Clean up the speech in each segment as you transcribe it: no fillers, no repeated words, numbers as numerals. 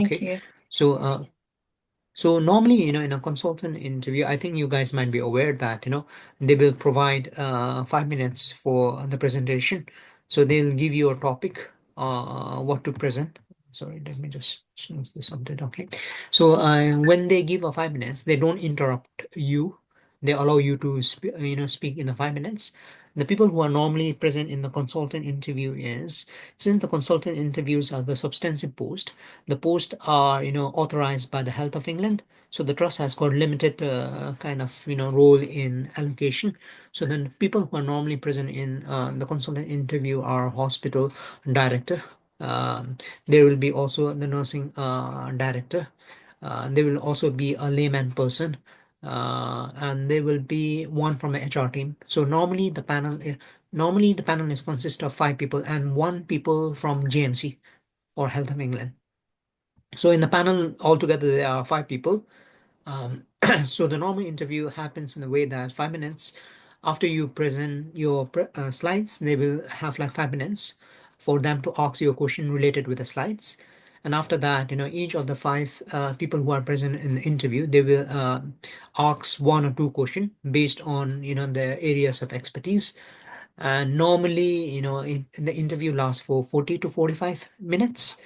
Thank Okay. you. So, so normally, in a consultant interview, I think you guys might be aware that, they will provide 5 minutes for the presentation. So they'll give you a topic, what to present. Sorry, let me just snooze this update. Okay. So when they give a 5 minutes, they don't interrupt you. They allow you to speak in the 5 minutes. The people who are normally present in the consultant interview is, since the consultant interviews are the substantive post, the posts are authorized by the Health of England, so the trust has got limited kind of role in allocation. So then people who are normally present in the consultant interview are hospital director. There will be also the nursing director. There will also be a layman person, and there will be one from the HR team. So normally the panel is consist of 5 people and one people from GMC or Health of England. So in the panel altogether there are 5 people. So the normal interview happens in the way that 5 minutes after you present your slides, they will have like 5 minutes for them to ask you a question related with the slides. And after that, each of the five people who are present in the interview, they will ask one or two questions based on their areas of expertise. And normally, the interview lasts for 40 to 45 minutes.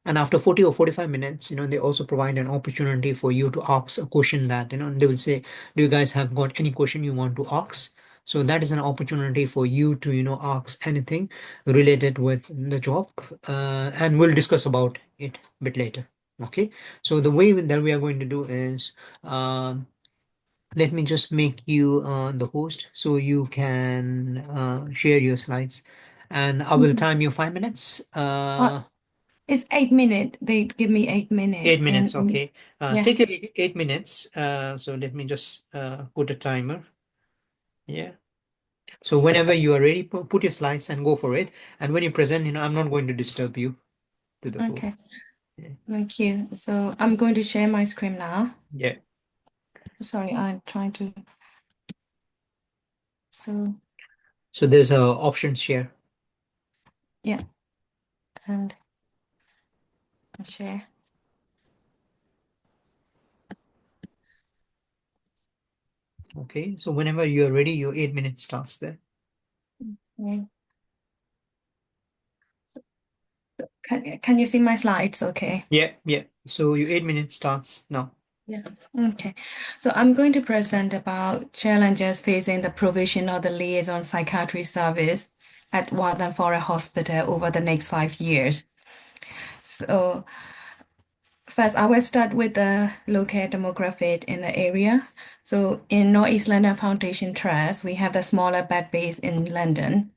And after 40 or 45 minutes, they also provide an opportunity for you to ask a question that, they will say, do you guys have got any question you want to ask? So that is an opportunity for you to, ask anything related with the job. And we'll discuss about it a bit later. Okay. So the way that we are going to do is, let me just make you the host so you can share your slides, and I will Mhm. time you 5 minutes. Uh, it's 8 minutes. They give me 8 minutes, 8 minutes, and okay. yeah. Take your 8 minutes. So let me just put a timer. Yeah. So whenever you are ready, put your slides and go for it. And when you present, I'm not going to disturb you to the whole. Okay. Yeah. Thank you. So I'm going to share my screen now. Yeah. Sorry, I'm trying to. So So there's a option share. yeah, and share. Okay. So whenever you are ready, your 8 minutes starts there. Yeah. So, can you see my slides? Okay. Yeah. Yeah. So your 8 minutes starts now. Yeah. Okay. So I'm going to present about challenges facing the provision of the liaison psychiatry service at Waltham Forest Hospital over the next 5 years. So first, I will start with the local demographic in the area. So in North East London Foundation Trust, we have the smaller bed base in London.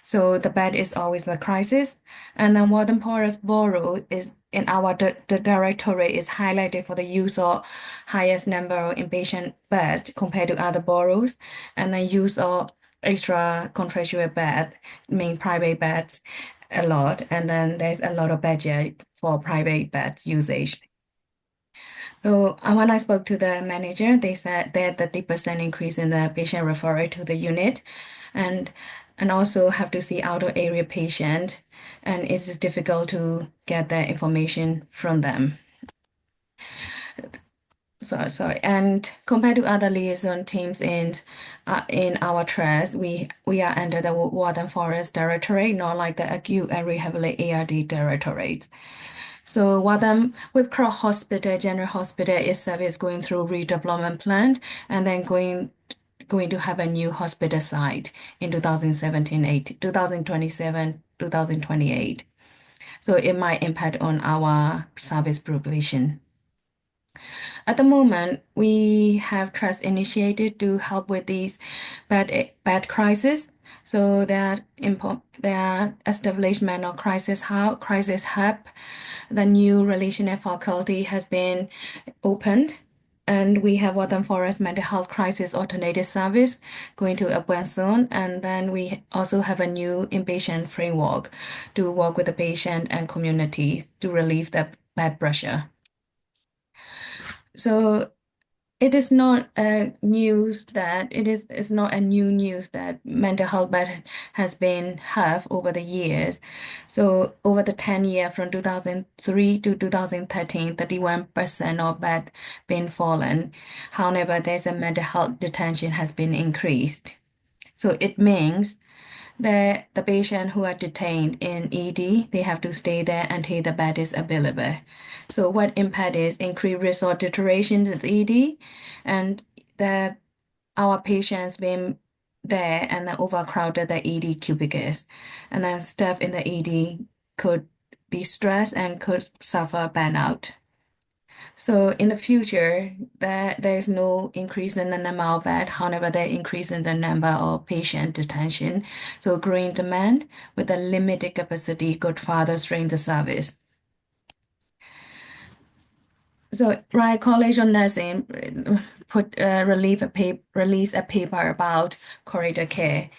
So the bed is always a crisis. And then Waltham Forest Borough is in our the directorate is highlighted for the use of highest number of inpatient bed compared to other boroughs, and then use of extra contractual bed, mean private beds a lot, and then there's a lot of budget for private bed usage. So when I spoke to the manager, they said that the 30% increase in the patient referral to the unit, and and also have to see outer area patient, and it's difficult to get the information from them. So sorry. And compared to other liaison teams in our trust, we are under the Waltham Forest Directorate, not like the acute and rehabilitation ARD Directorate. So Wadham Whipcroft Hospital, General Hospital itself is going through redevelopment plan and then going to have a new hospital site in 2017, 2027, 2028. So it might impact on our service provision. At the moment, we have trust initiated to help with these bad crisis. So their establishment of crisis hub, the new relational faculty has been opened, and we have Waltham Forest Mental Health Crisis Alternative Service going to open soon. And then we also have a new inpatient framework to work with the patient and community to relieve the bad pressure. So it is not a news that it's not a new news that mental health bed has been have over the years. So over the 10 year from 2003 to 2013, 31% of bed been fallen. However, there's a mental health detention has been increased. So it means the patient who are detained in ED, they have to stay there until the bed is available. So what impact is increased risk of deterioration in ED, and the our patients being there and then overcrowded the ED cubicles, and then staff in the ED could be stressed and could suffer burnout. So in the future, there is no increase in the number of bed. However, there increase in the number of patient detention. So growing demand with a limited capacity could further strain the service. So Rice College of Nursing release a paper about corridor care.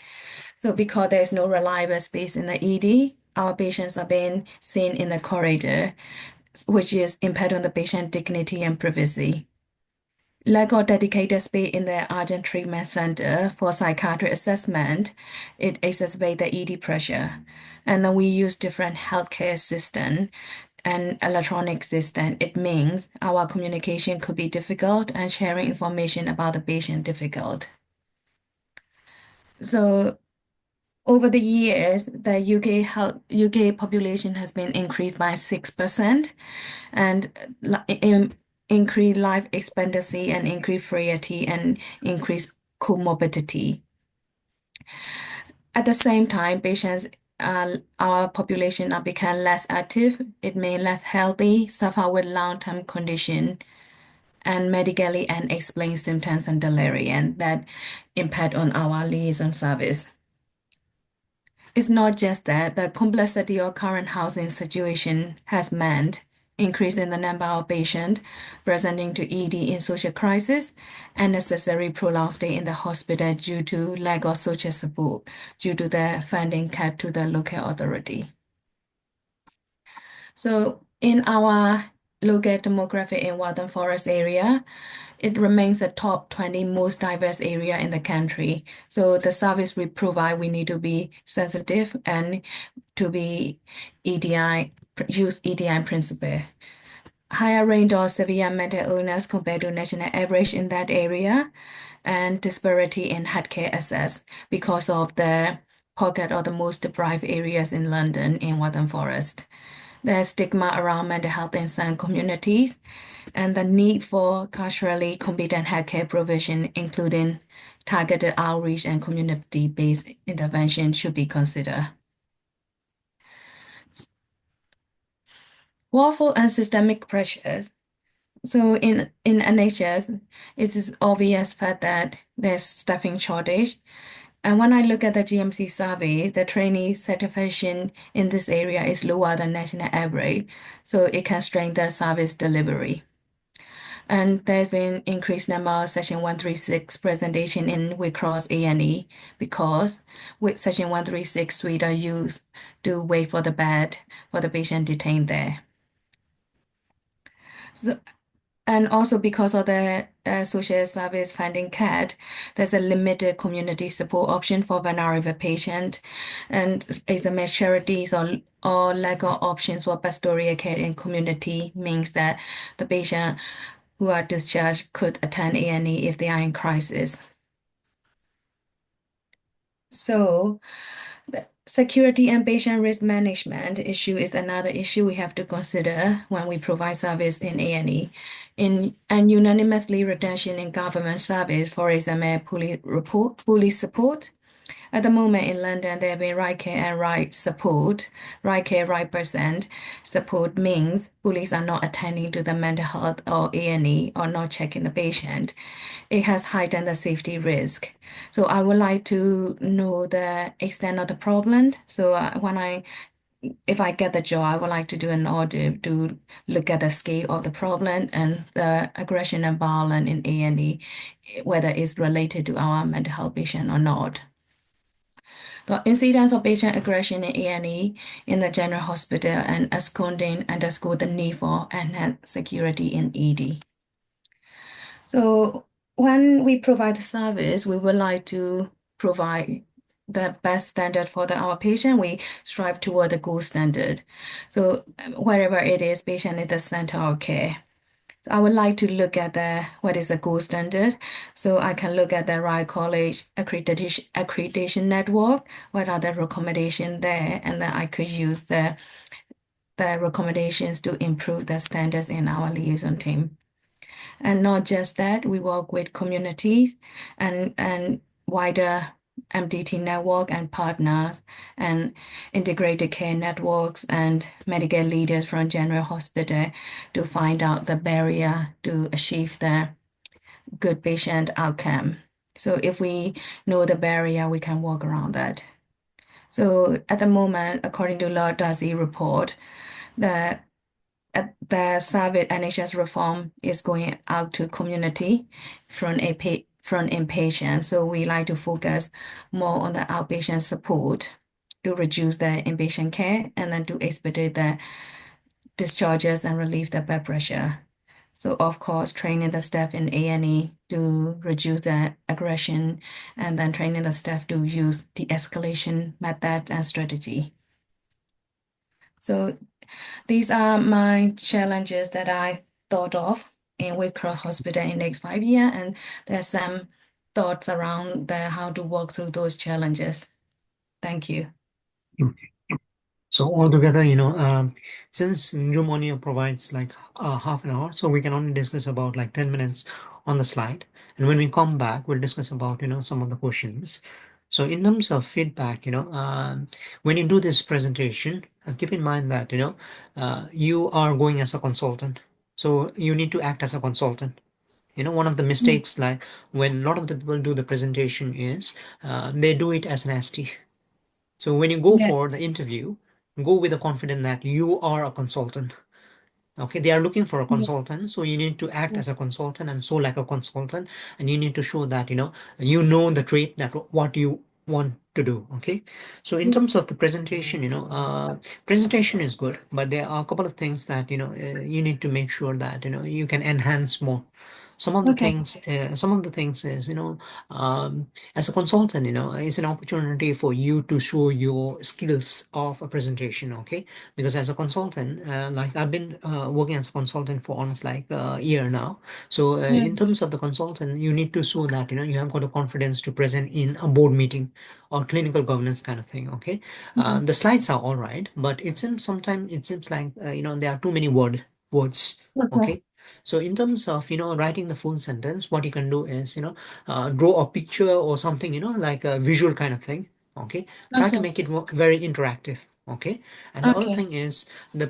So because there is no reliable space in the ED, our patients are being seen in the corridor, which is impact on the patient dignity and privacy. Lack of dedicated space in the urgent treatment center for psychiatric assessment, it exacerbates the ED pressure. And then we use different healthcare system and electronic system. It means our communication could be difficult and sharing information about the patient difficult. So over the years, the UK population has been increased by 6% and increased life expectancy and increased frailty and increased comorbidity. At the same time, our population are become less active, it may less healthy, suffer with long-term condition and medically unexplained symptoms and delirium that impact on our liaison service. It's not just that the complexity of current housing situation has meant increase in the number of patients presenting to ED in social crisis and necessary prolonged stay in the hospital due to lack of social support due to the funding cut to the local authority. So in our local demographic in Waltham Forest area, it remains the top 20 most diverse area in the country. So the service we provide, we need to be sensitive and to be use EDI principle. Higher range of severe mental illness compared to national average in that area, and disparity in healthcare access because of the pocket of the most deprived areas in London in Waltham Forest. There's stigma around mental health in some communities, and the need for culturally competent healthcare provision, including targeted outreach and community-based intervention, should be considered. Woeful and systemic pressures. So in NHS, it is obvious fact that there's staffing shortage. And when I look at the GMC survey, the trainee certification in this area is lower than national average, so it can strain the service delivery. And there's been increased number of Section 136 presentation in Waycross A&E because with Section 136 suite are used to wait for the bed for the patient detained there. So, and also because of the social service funding cut, there's a limited community support option for vulnerable patient, and is the charities or lack of options for pastoral care in community means that the patient who are discharged could attend A&E if they are in crisis. So the security and patient risk management issue is another issue we have to consider when we provide service in A&E. And unanimously retention in government service, for example, police support. At the moment in London, there have been right care and right support. Right care, right person support means police are not attending to the mental health or A&E or not checking the patient. It has heightened the safety risk. So I would like to know the extent of the problem. So if I get the job, I would like to do an audit to look at the scale of the problem and the aggression and violence in A&E, whether it's related to our mental health patient or not. The incidence of patient aggression in A&E in the general hospital and absconding underscore the need for enhanced security in ED. So when we provide the service, we would like to provide the best standard for our patient. We strive toward the gold standard. So wherever it is, patient is the center of care. So I would like to look at the what is the gold standard. So I can look at the Right College accreditation network. What are the recommendations there? And then I could use the recommendations to improve the standards in our liaison team. And not just that, we work with communities and wider MDT network and partners and integrated care networks and medical leaders from general hospital to find out the barrier to achieve the good patient outcome. So if we know the barrier, we can work around that. So at the moment, according to Lord Darcy report, the the service NHS reform is going out to community from inpatient. So we like to focus more on the outpatient support to reduce the inpatient care and then to expedite the discharges and relieve the blood pressure. So of course, training the staff in A&E to reduce the aggression and then training the staff to use the escalation method and strategy. So these are my challenges that I thought of in Wicross Hospital in the next 5 years, and there's some thoughts around how to work through those challenges. Thank you. So altogether, since pneumonia provides like half an hour, so we can only discuss about like 10 minutes on the slide. And when we come back, we'll discuss about, some of the questions. So in terms of feedback, when you do this presentation, keep in mind that, you are going as a consultant. So you need to act as a consultant. One of the Mm. mistakes, like when a lot of the people do the presentation is they do it as an ST. So when you go Yeah. for the interview, go with the confidence that you are a consultant. Okay, they are looking for a Yeah. consultant, so you need to act as a consultant and so like a consultant, and you need to show that you know the trait that what you want to do. Okay, so in Yeah. terms of the presentation, presentation is good, but there are a couple of things that you need to make sure that you can enhance more. Okay. Some of the things is as a consultant, it's an opportunity for you to show your skills of a presentation. Okay, because as a consultant, like I've been working as a consultant for almost like a year now. So Yeah. in terms of the consultant, you need to show that you have got a confidence to present in a board meeting or clinical governance kind of thing. Okay, Yeah. the slides are all right, but it seems sometimes it seems like there are too many words. Okay. Okay. So in terms of writing the full sentence, what you can do is draw a picture or something like a visual kind of thing. Okay, try to Okay. make it very interactive. Okay, and the other Okay. thing is the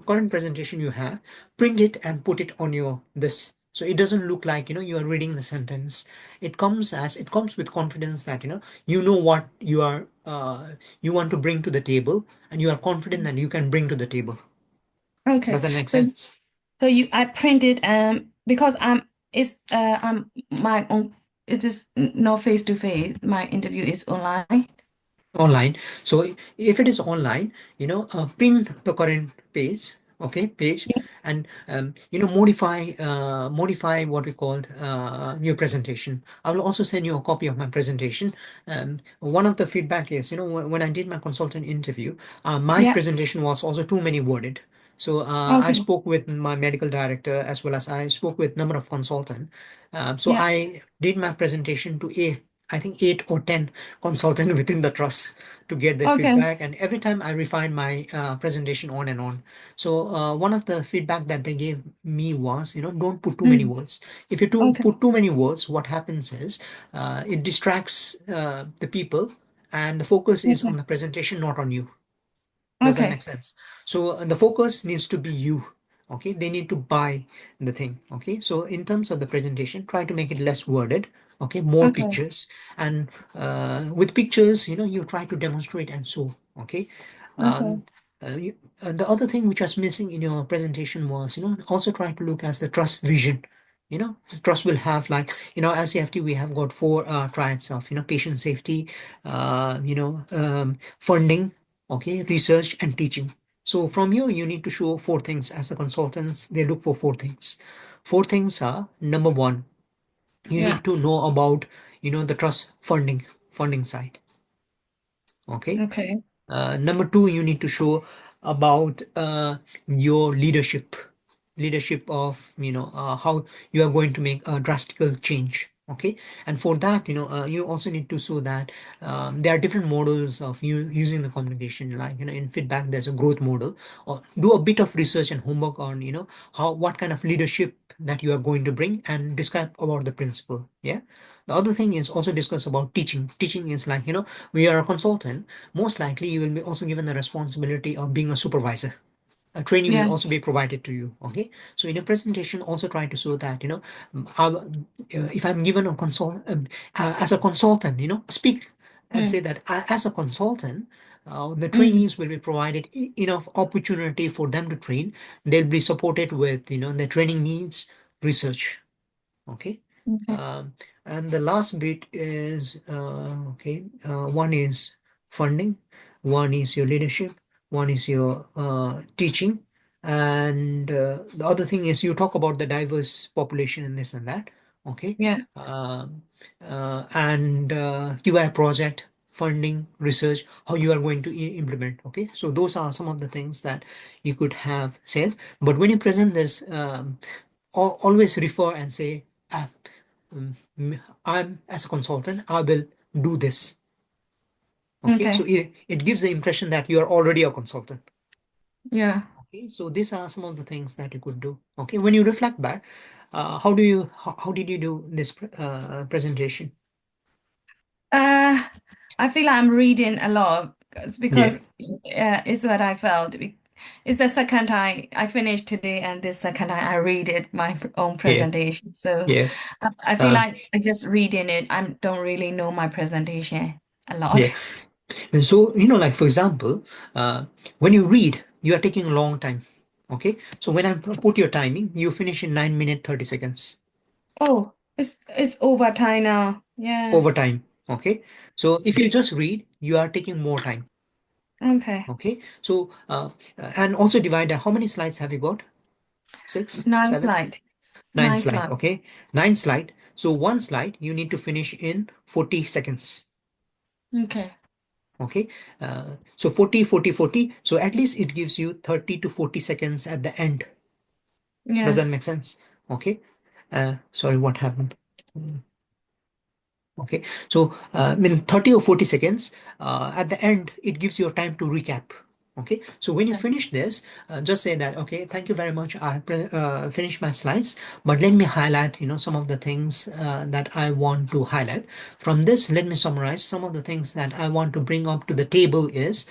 current presentation you have, print it and put it on your this. So it doesn't look like you are reading the sentence. It comes with confidence that you know what you want to bring to the table, and you are confident that you can bring to the table. Okay. Does that make So sense? I printed because I'm my own it is not face to face. My interview is online. Online. So if it is online, print the current page, okay, page, Yeah. and modify what we called new presentation. I will also send you a copy of my presentation. One of the feedback is, when I did my consultant interview, my Yeah. presentation was also too many worded. So I Okay. spoke with my medical director as well as I spoke with number of consultant. So Yeah. I did my presentation to I think 8 or 10 consultant within the trust to get that Okay. feedback, and every time I refine my presentation on and on. So one of the feedback that they gave me was don't put too many Mm. words. If you Okay. put too many words, what happens is it distracts the people, and the focus is on Okay. the presentation, not on you. Does that make Okay. sense? So the focus needs to be you. Okay, they need to buy the thing. Okay, so in terms of the presentation, try to make it less worded. Okay, more Okay. pictures, and with pictures, you try to demonstrate and so. Okay, Okay. um, the other thing which was missing in your presentation was also try to look as the trust vision. Trust will have like LCFT. We have got four triads of patient safety, funding, okay, research and teaching. So from you need to show four things. As a consultants, they look for four things. Four things are: number one, you Yeah. need to know about, the trust funding side. Okay. Okay. Number two, you need to show about your leadership of, how you are going to make a drastical change. Okay. And for that, you also need to show that there are different models of you using the communication. Like, in feedback, there's a growth model. Or do a bit of research and homework on, what kind of leadership that you are going to bring, and describe about the principle. Yeah. The other thing is also discuss about teaching is like, we are a consultant. Most likely you will be also given the responsibility of being a supervisor. A training will Yeah. also be provided to you. Okay. So in a presentation, also try to show that, if I'm given a as a consultant, speak and say Mm. that as a consultant, the Mm. trainees will be provided enough opportunity for them to train. They'll be supported with, their training needs, research. Okay. Okay. um, and the last bit is, okay, one is funding, one is your leadership, one is your teaching, and the other thing is you talk about the diverse population and this and that. Okay. Yeah. um, and QI project, funding, research, how you are going to implement. Okay, so those are some of the things that you could have said. But when you present this, always refer and say, "Ah, I'm as a consultant, I will do this." Okay, so Okay. it gives the impression that you are already a consultant. Yeah. Okay, so these are some of the things that you could do. Okay, when you reflect back, how did you do this presentation? Uh, I feel like I'm reading a lot Yeah, because it's what I felt. It's the second time I finished today, and this second time I read it my own yeah, presentation. So yeah, I feel uh, like I just reading it. I don't really know my presentation a yeah. lot. And so, like for example, when you read, you are taking a long time. Okay, so when I put your timing, you finish in 9 minutes 30 seconds Oh, it's over time now. Yeah. over time. Okay, so if you just read, you are taking more time. Okay. Okay, so and also divide that. How many slides have you got? Six, Nine seven, slide. nine Nine slide. slide. Okay, nine slide. So one slide you need to finish in 40 seconds. Okay. Okay, so 40, 40, 40. So at least it gives you 30 to 40 seconds at the end. Does Yeah. that make sense? Okay. Sorry, what happened? Okay, so in 30 or 40 seconds, at the end, it gives you time to recap. Okay, so when you Okay. finish this, just say that, okay, thank you very much. I finished my slides, but let me highlight, some of the things that I want to highlight. From this, let me summarize some of the things that I want to bring up to the table is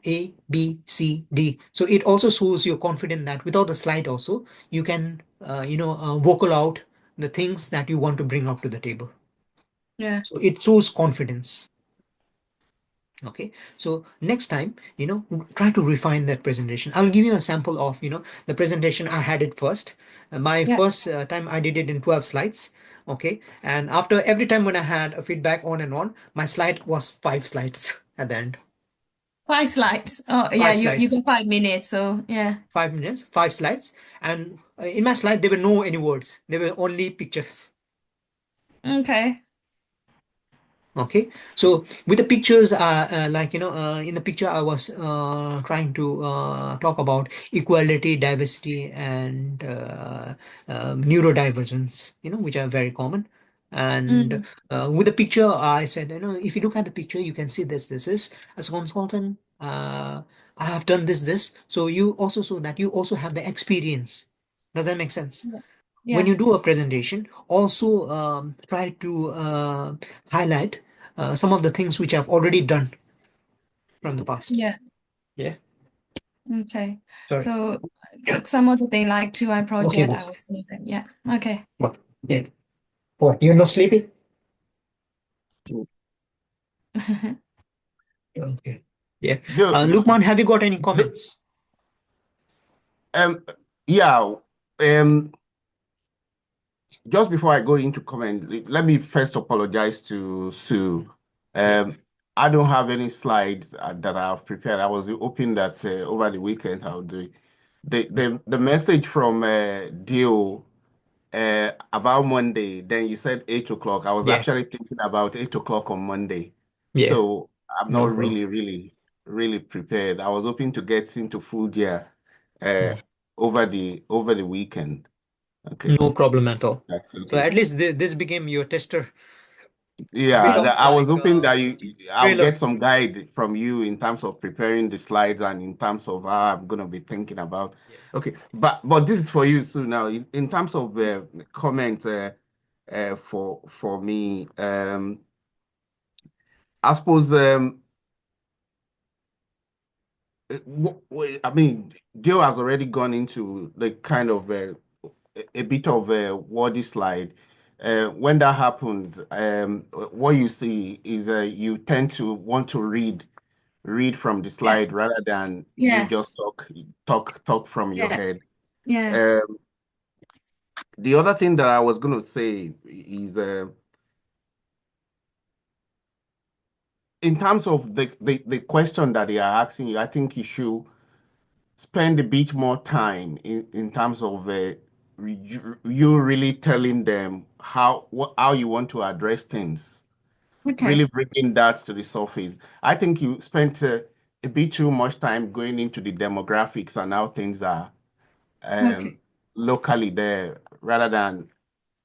A, B, C, D. So it also shows you're confident that without the slide also, you can, vocal out the things that you want to bring up to the table. Yeah. So it shows confidence. Okay, so next time, try to refine that presentation. I'll give you a sample of, the presentation. I had it first. My Yeah. first time I did it in 12 slides. Okay, and after every time when I had a feedback on and on, my slide was 5 slides at the end. 5 slides. Oh, yeah, Five you got slides, 5 minutes, so yeah. 5 minutes, 5 slides. And in my slide, there were no any words. There were only pictures. Okay. Okay, so with the pictures, like, in the picture, I was trying to talk about equality, diversity, and neurodivergence, which are very common. And Mm. with the picture, I said, if you look at the picture, you can see this is as a consultant. I have done this. So you also, so that you also have the experience. Does that make sense? Yeah. When Yeah. you do a presentation, also try to highlight some of the things which I've already done from the past. Yeah. Yeah, Okay. sorry. So some of the thing like QI Okay, project, I boss. will see them. Yeah. Okay. What? Yeah. What? You're not sleepy? Okay. Yeah. Just, Lukman, have you got any comments? um, yeah, um, just before I go into comment, let me first apologize to Sue. Yeah. Um, I don't have any slides that I've prepared. I was hoping that over the weekend I'll do it. The message from Dio about Monday. Then you said 8 o'clock. I was Yeah, actually thinking about 8 o'clock on Monday. yeah, So I'm no not problem. really prepared. I was hoping to get into full gear uh, Mm. over the weekend. Okay, No problem at all. that's So okay. at least this became your tester, a bit Yeah, of I was like hoping that I'll get trailer. some guide from you in terms of preparing the slides and in terms of how I'm gonna be thinking about. Yeah. Okay, but this is for you, Sue. Now, in terms of comments for me, I suppose I mean, Gil has already gone into the kind of a bit of a wordy slide. When that happens, what you see is you tend to want to read from the Yeah, slide rather than you yeah, just talk from your yeah, head. yeah. Um, the other thing that I was going to say is in terms of the question that they are asking you, I think you should spend a bit more time in terms of you really telling them how you want to address things, really Okay, bringing that to the surface. I think you spent a bit too much time going into the demographics and how things are um, okay. locally there rather than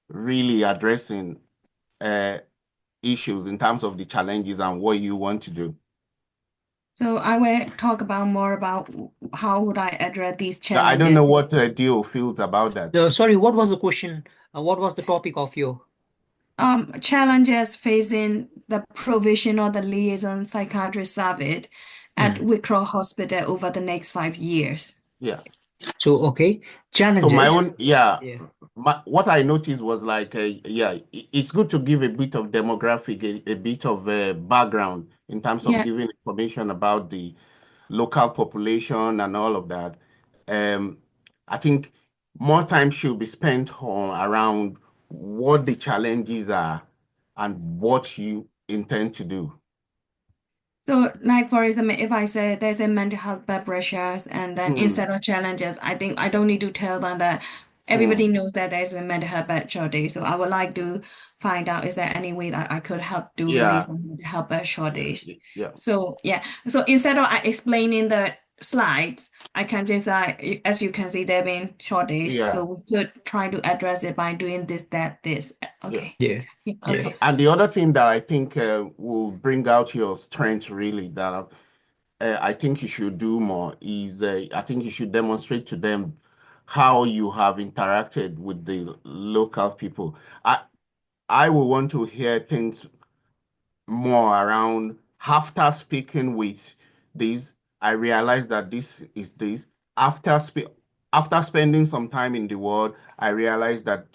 really addressing uh, issues in terms of the challenges and what you want to do. So I will talk about more about how would I address these Now, I don't know challenges. what Dio feels about that. No, sorry, what was the question? What was the topic of your? Challenges facing the provision of the liaison psychiatrist service at Mm. Wicrow Hospital over the next 5 years. Yeah. So, okay, So my challenges. own, yeah, Yeah. what I noticed was like, yeah, it's good to give a bit of demographic, a bit of background in terms of Yeah. giving information about the local population and all of that. Um, I think more time should be spent on around what the challenges are and what you intend to do. So, like for example, if I say there's a mental health blood pressures, and then Hmm, instead of challenges, I think I don't need to tell them that everybody hmm, knows that there's a mental health blood shortage. So I would like to find out is there any way that I could help to release yeah, the mental health blood shortage. yeah, So yeah, so instead of explaining the slides, I can just as you can see, there been shortage. So yeah, we could try to address it by doing this, that, this. yeah. Okay. Yeah. Yeah, Yeah. okay. And the other thing that I think will bring out your strength really that I think you should do more is I think you should demonstrate to them how you have interacted with the local people. I I will want to hear things more around after speaking with this, I realized that this is this. After after spending some time in the world, I realized that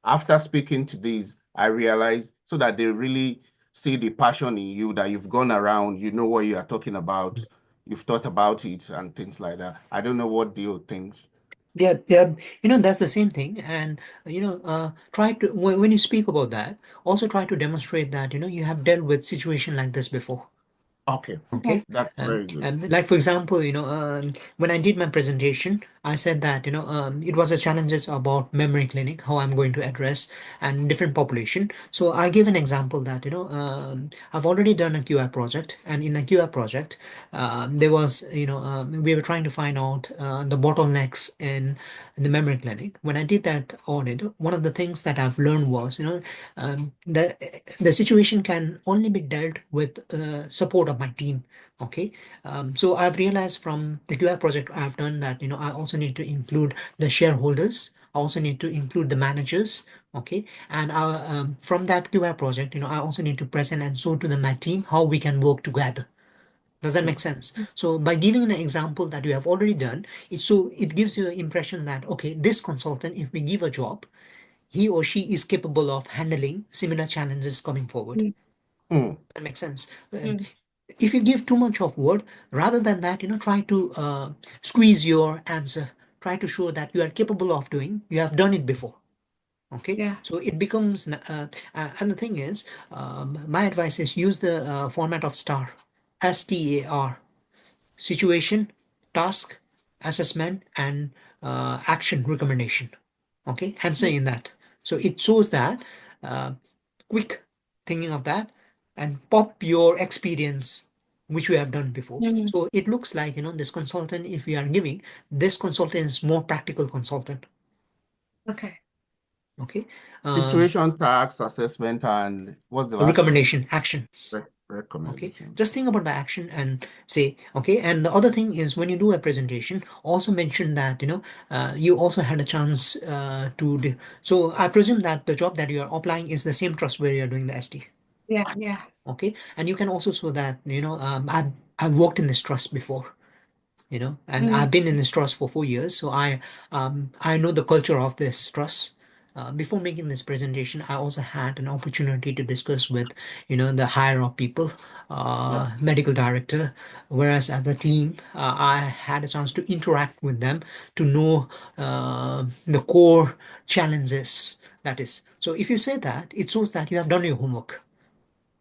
after speaking to these, I realized so that they really see the passion in you that you've gone around, you know what you are talking about, you've thought about it and things like that. I don't know what Dio thinks. Yeah, yeah, that's the same thing. And try to when you speak about that, also try to demonstrate that you have dealt with situation like this before. Okay, Okay. Okay. that's very good. And like for example, when I did my presentation, I said that it was a challenges about memory clinic, how I'm going to address and different population. So I give an example that I've already done a QI project, and in the QI project, there was we were trying to find out the bottlenecks in the memory clinic. When I did that audit, one of the things that I've learned was the situation can only be dealt with support of my team. Okay. So I've realized from the QI project I've done that I also need to include the shareholders. I also need to include the managers. Okay. And from that QI project, I also need to present and show to my team how we can work together. Does that Mm, make sense? So by giving an example that you have already done, it gives you an impression that okay, this consultant, if we give a job, he or she is capable of handling similar challenges coming forward. Mm, mm, That makes sense. mm, If you give too much of word, rather than that, try to squeeze your answer. Try to show that you are capable of doing. You have done it before. Okay, yeah. so it becomes. And the thing is, my advice is use the format of STAR, STAR: situation, task, assessment, and action recommendation. okay, answer in that. So it shows that uh, quick thinking of that and pop your experience which we have done before. Mm. So it looks like, this consultant, if we are giving, this consultant is more practical consultant. Okay. Okay. Situation, task, assessment, and what's the last one? Recommendation, actions. Okay, Recommendation. just think about the action and say, okay. And the other thing is when you do a presentation, also mention that, you also had a chance to do. So I presume that the job that you are applying is the same trust where you're doing the SD. Yeah, yeah. Okay, and you can also show that, I've worked in this trust before, and I've Mm. been in this trust for 4 years, so I know the culture of this trust. Before making this presentation, I also had an opportunity to discuss with, the higher up people, Yeah. medical director, whereas as a team, I had a chance to interact with them to know the core challenges. That is, so if you say that, it shows that you have done your homework.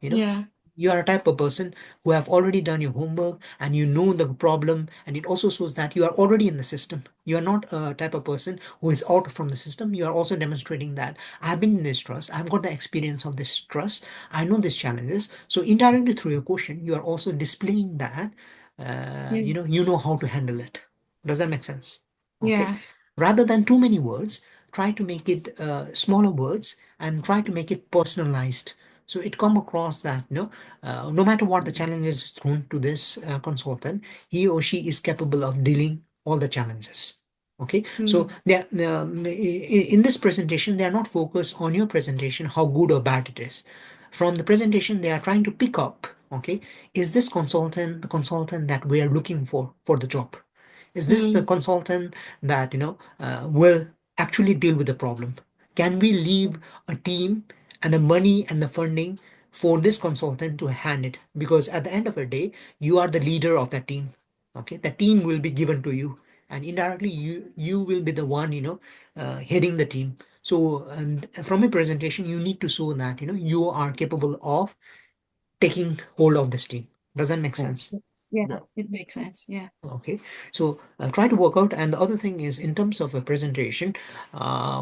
you know Yeah. you are a type of person who have already done your homework and you know the problem, and it also shows that you are already in the system. You are not a type of person who is out from the system. You are also demonstrating that I've been in this trust, I've got the experience of this trust, I know these challenges. So indirectly through your question, you are also displaying that Yeah. you know how to handle it. Does that make sense? Okay, Yeah. rather than too many words, try to make it smaller words and try to make it personalized. So it come across that, no matter what the challenges thrown to this consultant, he or she is capable of dealing all the challenges. Okay, so Mm. in this presentation, they are not focused on your presentation, how good or bad it is. From the presentation, they are trying to pick up, okay, is this consultant the consultant that we are looking for the job? Is this the Mm. consultant that, will actually deal with the problem? Can we leave a team and the money and the funding for this consultant to hand it? Because at the end of the day, you are the leader of that team. Okay, the team will be given to you, and indirectly you will be the one, heading the team. So, and from a presentation, you need to show that, you are capable of taking hold of this team. Does that make Mm. sense? Yeah, Yeah. it makes sense. Yeah. Okay, so try to work out. And the other thing is, in terms of a presentation,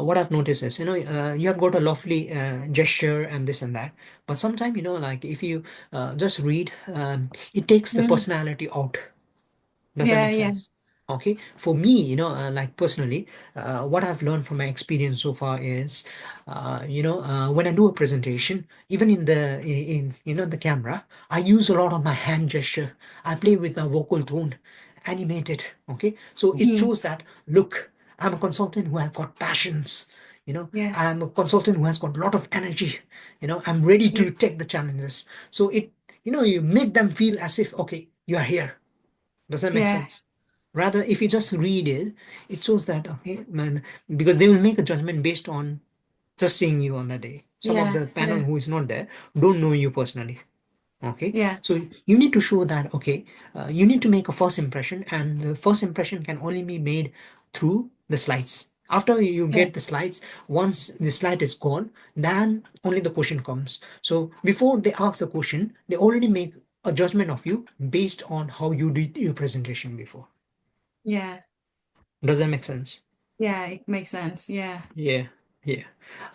what I've noticed is, you have got a lovely gesture and this and that, but sometimes, like if you just read, it takes the Mm. personality out. Does that Yeah, make yeah. sense? Okay. For me, like personally, what I've learned from my experience so far is, when I do a presentation, even in the camera, I use a lot of my hand gesture. I play with my vocal tone, animate it. Okay. So it Mm. shows that, look, I'm a consultant who have got passions. Yeah. I'm a consultant who has got a lot of energy. I'm ready Yeah. to take the challenges. So you make them feel as if, okay, you are here. Does that make Yeah. sense? Rather, if you just read it, it shows that, okay, man, because they will make a judgment based on just seeing you on that day. Some of Yeah. the panel Yeah. who is not there don't know you personally. Okay, Yeah. so you need to show that, okay, you need to make a first impression, and the first impression can only be made through the slides. After you Yeah. get the slides, once the slide is gone, then only the question comes. So before they ask the question, they already make a judgment of you based on how you did your presentation before. Yeah. Does that make sense? Yeah, it makes sense. Yeah. Yeah, yeah.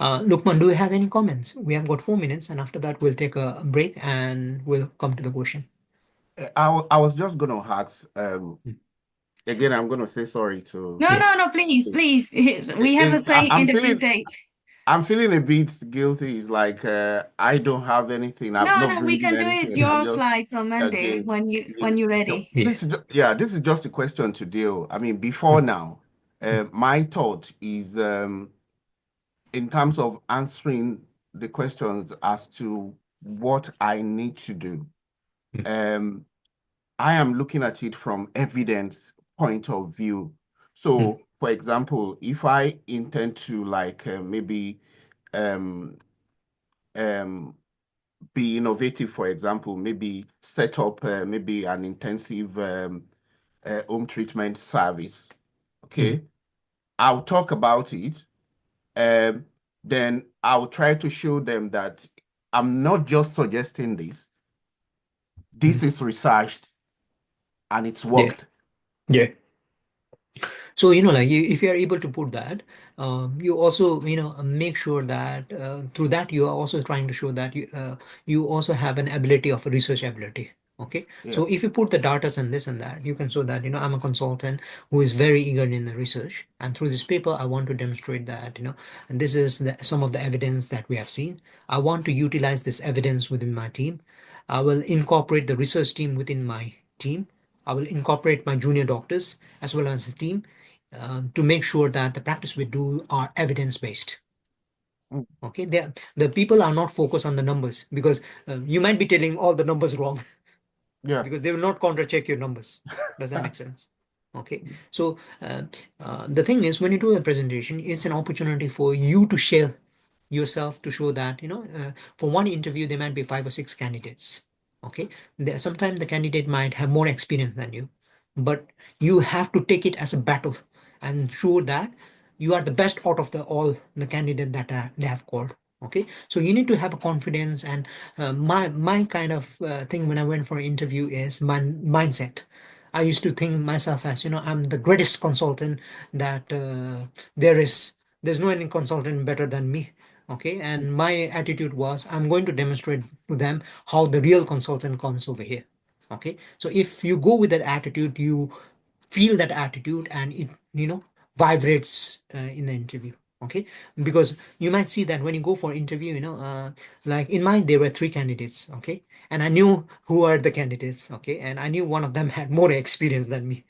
Lukman, do you have any comments? We have got 4 minutes, and after that, we'll take a break and we'll come to the question. I was just gonna ask, Mm. again, I'm gonna say sorry to, No, Yeah. no, no, please, please. We have a saying I'm interview feeling date. I'm feeling a bit guilty. It's like I don't have anything. I've No, not no, we written can do it anything. I'm your just slides on Monday again. when you're So ready. Yeah. yeah, this is just a question to deal. I mean, before Mm, now, mm, my thought is in terms of answering the questions as to what I need to do. mm, Um, I am looking at it from evidence point of view. mm, So, for example, if I intend to like maybe um, um, be innovative, for example, maybe set up maybe an intensive home treatment service. mm, Okay, I'll talk about it. Um, then I'll try to show them that I'm not just suggesting this. This mm. is researched and it's Yeah. worked. Yeah. So, like if you are able to put that, you also, make sure that through that you are also trying to show that you also have an ability of a research ability. Okay. Yeah. So if you put the data and this and that, you can show that, I'm a consultant who is very eager in the research. And through this paper, I want to demonstrate that, and this is some of the evidence that we have seen. I want to utilize this evidence within my team. I will incorporate the research team within my team. I will incorporate my junior doctors as well as the team to make sure that the practice we do are evidence based. Mm. Okay, the people are not focused on the numbers because you might be telling all the numbers wrong Yeah. because they will not counter check your numbers. Does that make sense? Okay, so the thing is, when you do a presentation, it's an opportunity for you to share yourself to show that for one interview there might be 5 or 6 candidates. Okay, sometimes the candidate might have more experience than you, but you have to take it as a battle and show that you are the best out of the all the candidate that they have called. Okay, so you need to have a confidence. And my kind of thing when I went for an interview is my mindset. I used to think myself as I'm the greatest consultant that there is. There's no any consultant better than me. Okay, and my attitude was I'm going to demonstrate to them how the real consultant comes over here. Okay, so if you go with that attitude, you feel that attitude and it vibrates in the interview. Okay, because you might see that when you go for interview, like in mine there were 3 candidates. Okay, and I knew who are the candidates. Okay, and I knew one of them had more experience than me.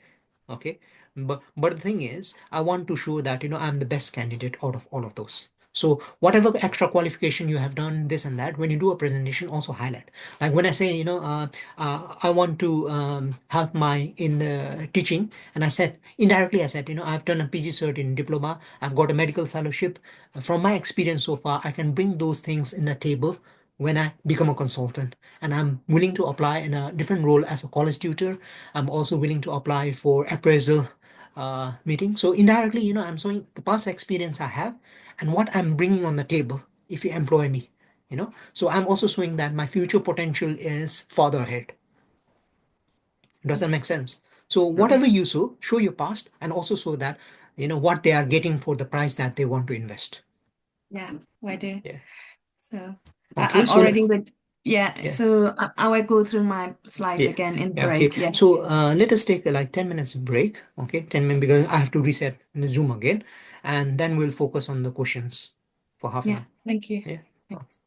Okay, but the thing is I want to show that I'm the best candidate out of all of those. So whatever extra qualification you have done, this and that, when you do a presentation, also highlight. Like when I say I want to help my in teaching, and I said indirectly, I said I've done a PG cert in diploma, I've got a medical fellowship. From my experience so far, I can bring those things in a table when I become a consultant, and I'm willing to apply in a different role as a college tutor. I'm also willing to apply for appraisal meeting. So indirectly, I'm showing the past experience I have and what I'm bringing on the table if you employ me. So I'm also showing that my future potential is farther ahead. Does that make sense? So Yeah. whatever you show your past and also show that what they are getting for the price that they want to invest. Yeah, I do. Yeah. So Okay. I'm already with, yeah. Yeah. So I will go through my slides Yeah. again in the Yeah. Okay. break. Yeah. So let us take like 10 minutes break. Okay. 10 minutes because I have to reset the Zoom again, and then we'll focus on the questions for half an Yeah. hour. Thank you. Yeah. Thanks.